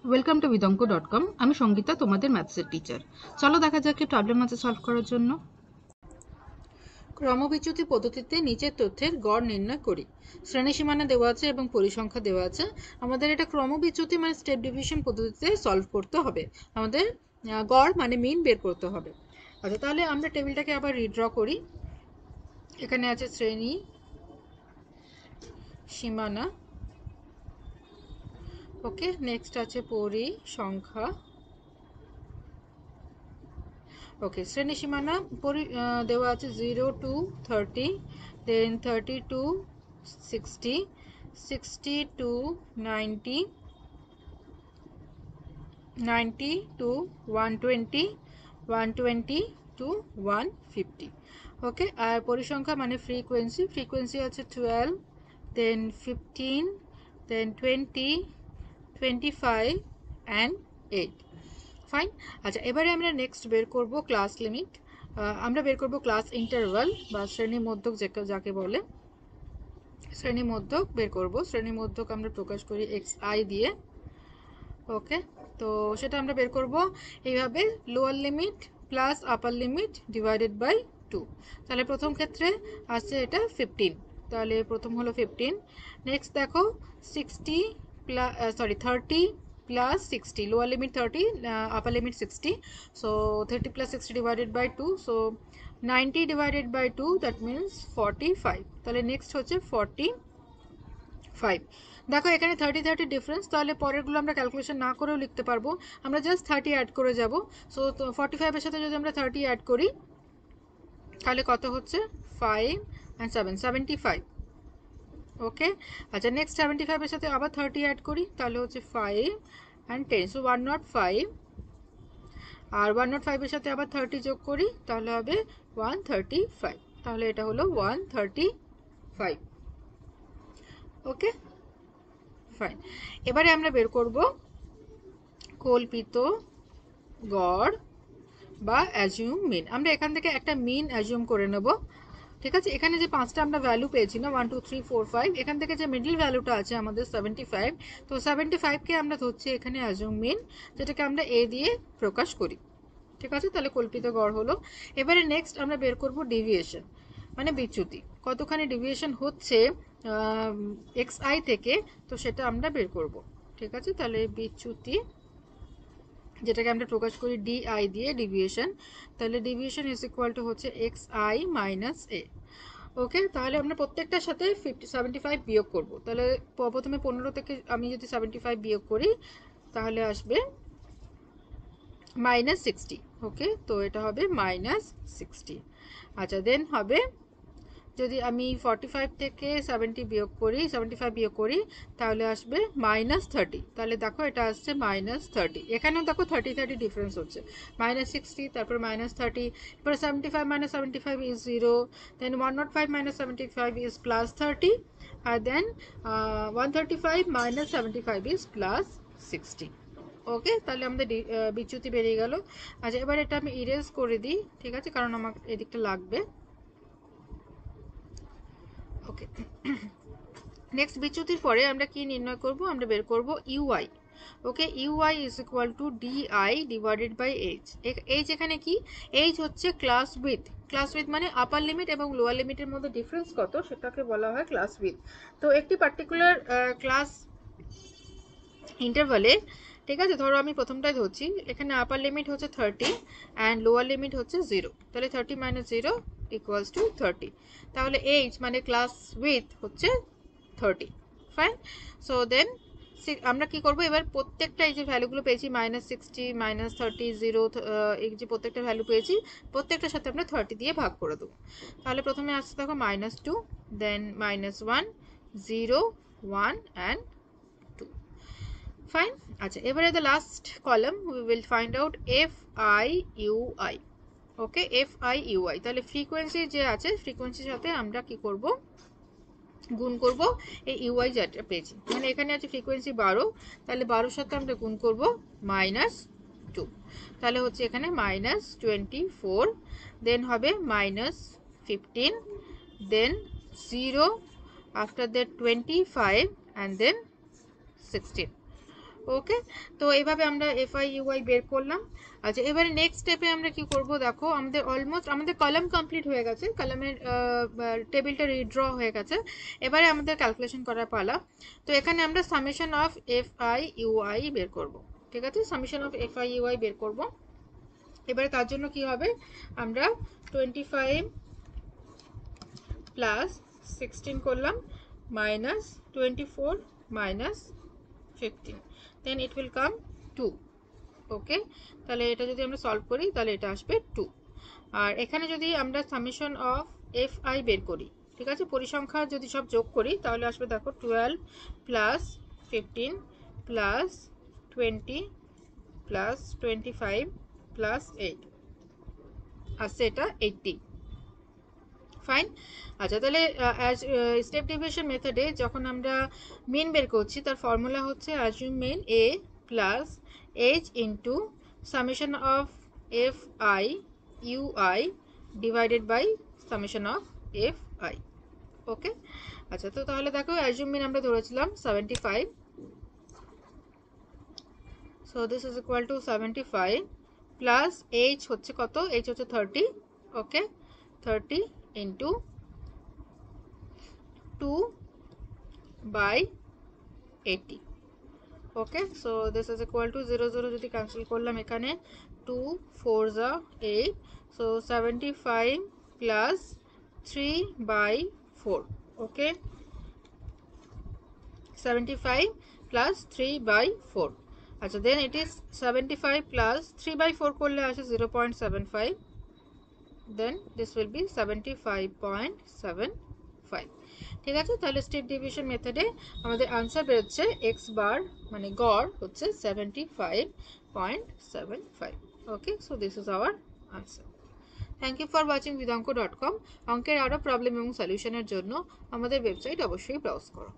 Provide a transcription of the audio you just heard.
Welcome to vidonko.com। আমি সঙ্গীতা, তোমাদের ম্যাথসের teacher. চলো দেখা যাক কি প্রবলেম আছে সলভ করার জন্য। ক্রমবিচ্যুতি পদ্ধতিতে নিচের তথ্যের গড় নির্ণয় করি। শ্রেণী সীমানা দেওয়া আছে এবং পরিসংখ্যা দেওয়া আছে। আমাদের এটা ক্রমবিচ্যুতি মানে স্টেপ ডিভিশন পদ্ধতিতে সলভ করতে হবে। আমাদের গড় মানে মিন বের করতে হবে। আচ্ছা, তাহলে আমরা টেবিলটাকে আবার রিড্র করি। এখানে আছে শ্রেণী সীমানা, ওকে। নেক্সট আছে পরিসংখ্যা, ওকে। শ্রেণী সীমানা দেওয়া আছে 0 to 30, then 30 to 60, 60 to 90, 90 to 120, 120 to 150, ওকে। আর পরিসংখ্যা মানে ফ্রিকোয়েন্সি, ফ্রিকোয়েন্সি আছে 12, দেন 15, দেন 20, 25 and 8। ফাইন। আচ্ছা, এবারে আমরা নেক্সট বের করব ক্লাস লিমিট। আমরা বের করব ক্লাস ইন্টারভাল বা শ্রেণী মধ্যক, যাকে বলে শ্রেণী মধ্যক বের করব। শ্রেণী মধ্যক আমরা প্রকাশ করি xi দিয়ে, ওকে। তো সেটা আমরা বের করব এইভাবে, lower limit plus upper limit divided by 2। তাহলে প্রথম ক্ষেত্রে আছে এটা 15, তাহলে প্রথম হলো 15। নেক্সট দেখো 60 plus 30 plus 60, lower limit 30, upper limit 60, so 30 plus 60 divided by 2, so 90 divided by 2, that means 45। তাহলে নেক্সট হচ্ছে 45। দেখো এখানে 30 30 ডিফারেন্স, তাহলে পরেরগুলো আমরা ক্যালকুলেশন না করেও লিখতে পারবো। আমরা জাস্ট 30 অ্যাড করে যাব। সো 45 এর সাথে যদি আমরা 30 অ্যাড করি তাহলে কত হচ্ছে 5 and 7, 75, ওকে। আচ্ছা, নেক্সট 75 এর সাথে আবার 30 অ্যাড করি তাহলে হচ্ছে 5 and 10, so 105। আর 105 এর সাথে আবার 30 যোগ করি তাহলে হবে 135, তাহলে এটা হলো 135, ওকে। ফাইন। এবারে আমরা বের করব কল্পিত গড় বা অ্যাজিউম মিন। আমরা এখান থেকে একটা মিন অ্যাজিউম করে নেব, ঠিক আছে। এখানে যে পাঁচটা আমরা ভ্যালু পেয়েছি না, 1 2 3 4 5, এখান থেকে যে মিডল ভ্যালুটা আছে আমাদের 75, তো 75কে আমরা ধরছি এখানে অ্যাজিউম মিন, যেটাকে আমরা এ দিয়ে প্রকাশ করি, ঠিক আছে। তাহলে কল্পিত গড় হলো। এবারে নেক্সট আমরা বের করব ডেভিয়েশন মানে বিচ্যুতি, কতখানি ডেভিয়েশন হচ্ছে xi থেকে, তো সেটা আমরা বের করব, ঠিক আছে। তাহলে বিচ্যুতি, যেটাকে আমরা প্রকাশ করি ডিআই দিয়ে, ডেভিয়েশন, তাহলে ডেভিয়েশন ইজ ইকুয়াল টু হচ্ছে xi মাইনাস এ, ওকে। তাহলে আমরা প্রত্যেকটার সাথে 75 বিয়োগ করব। তাহলে প্রথমে 15 থেকে আমি যদি 75 বিয়োগ করি তাহলে আসবে -60, ওকে। তো এটা হবে -60। আচ্ছা, দেন হবে যদি আমি 45 থেকে 75 বিয়োগ করি তাহলে আসবে -30। তাহলে দেখো এটা আসছে -30। এখানেও দেখো 30 30 ডিফারেন্স হচ্ছে, -60 তারপর -30, এরপর 75 -75 ইজ 0, দেন 105 -75 ইজ +30, আর দেন 135 -75 ইজ +60, ওকে। তাহলে আমাদের বিচ্যুতি বেরিয়ে গেল। আচ্ছা, এবার এটা আমি ইরেজ করে দিই, ঠিক আছে, কারণ আমার এদিকটা লাগবে, ওকে। নেক্সট বিচ্যুতির পরে আমরা কি নির্ণয় করব, আমরা বের করব UI, okay. UI is equal to DI divided by H. H এখানে কি, এইচ হচ্ছে ক্লাস উইথ, ক্লাস উইথ মানে আপার লিমিট এবং লোয়ার লিমিটের মধ্যে ডিফারেন্স কত সেটাকে বলা হয় ক্লাস উইথ। তো একটি পার্টিকুলার ক্লাস ইন্টারভালে, ঠিক আছে, ধরো আমি প্রথমটাই ধরছি, এখানে আপার লিমিট হচ্ছে 30 অ্যান্ড লোয়ার লিমিট হচ্ছে 0, তাহলে 30 - 0 ইকুয়ালস টু 30, তাহলে এইচ মানে ক্লাস উইথ হচ্ছে 30, ফাইন। সো দেন আমরা কি করব, এবার প্রত্যেকটা এই যে ভ্যালুগুলো পেয়েছি -60 -30 0, এই যে প্রত্যেকটা ভ্যালু পেয়েছি প্রত্যেকটার সাথে আমরা 30 দিয়ে ভাগ করে দেবো। তাহলে প্রথমে আসছে দেখো -2, দেন -1 0 1 অ্যান্ড 2, ফাইন। আচ্ছা, এবারে the last column we will find out F I U I, okay. F I U I, তাহলে ফ্রিকোয়েন্সি যে আছে ফ্রিকোয়েন্সির সাথে আমরা কি করব, গুণ করব এই ইউআই যেটা পেয়েছি, মানে এখানে আছে ফ্রিকোয়েন্সি 12, তাহলে 12 সাথে আমরা গুণ করব -2, তাহলে হচ্ছে এখানে -24, দেন হবে -15, দেন 0, আফটার দ্যাট 25 অ্যান্ড দেন 16, ওকে, তো এইভাবে আমরা এফআই ইউআই বের করলাম। আচ্ছা, এবারে নেক্সট স্টেপে আমরা কি করব, দেখো আমাদের অলমোস্ট আমাদের কলাম কমপ্লিট হয়ে গেছে, কলামের টেবিলটা রিড্র হয়ে গেছে। এবারে আমাদের ক্যালকুলেশন করার পালা। তো এখানে আমরা সামেশন অফ এফআই ইউআই বের করব। ঠিক আছে, সামেশন অফ এফআই ইউআই বের করব। এবারে তার জন্য কি হবে, আমরা 25 প্লাস 16 করলাম minus 24 minus 15, then it will come 2। ওকে, তাহলে এটা যদি আমরা সলভ করি তাহলে এটা আসবে 2। আর এখানে যদি আমরা সামেশন অফ এফ আই বের করি, ঠিক আছে, পরিসংখ্যা যদি সব যোগ করি তাহলে আসবে দেখো 12 প্লাস 15 প্লাস 20 প্লাস 25 প্লাস 8 আসছে এটা 80। ফাইন। আচ্ছা, তাহলে স্টেপ ডেভিয়েশন মেথডে যখন আমরা মিন বের করছি তার ফর্মুলা হচ্ছে assumed mean A plus H into summation of F I U I divided by summation of F I. Okay, আচ্ছা, তো তাহলে দেখো অ্যাজিউম মিন আমরা ধরেছিলাম 75, so this is equal to 75 plus H হচ্ছে কত, এইচ হচ্ছে 30। Okay, 30 into 2 by 80। Okay, so this is equal to 0 0 যদি ক্যান্সেল করলাম এখানে 2 4 যা 8, so 75 plus 3 by 4। Okay, 75 plus 3 by 4। আচ্ছা, দেন ইট ইজ 75 প্লাস 3 by 4 করলে আসে 0.75, দেন দিস উইল বি 75.75। ঠিক আছে, তাহলে স্টেপ ডিভিশন মেথডে আমাদের আনসার বেরোচ্ছে এক্স বার মানে গড় হচ্ছে 75.75। Okay, so this is our answer. Thank you for watching vidanko.com। অঙ্কের আরও প্রবলেম এবং সলিউশনের জন্য আমাদের ওয়েবসাইট অবশ্যই ব্রাউজ করো।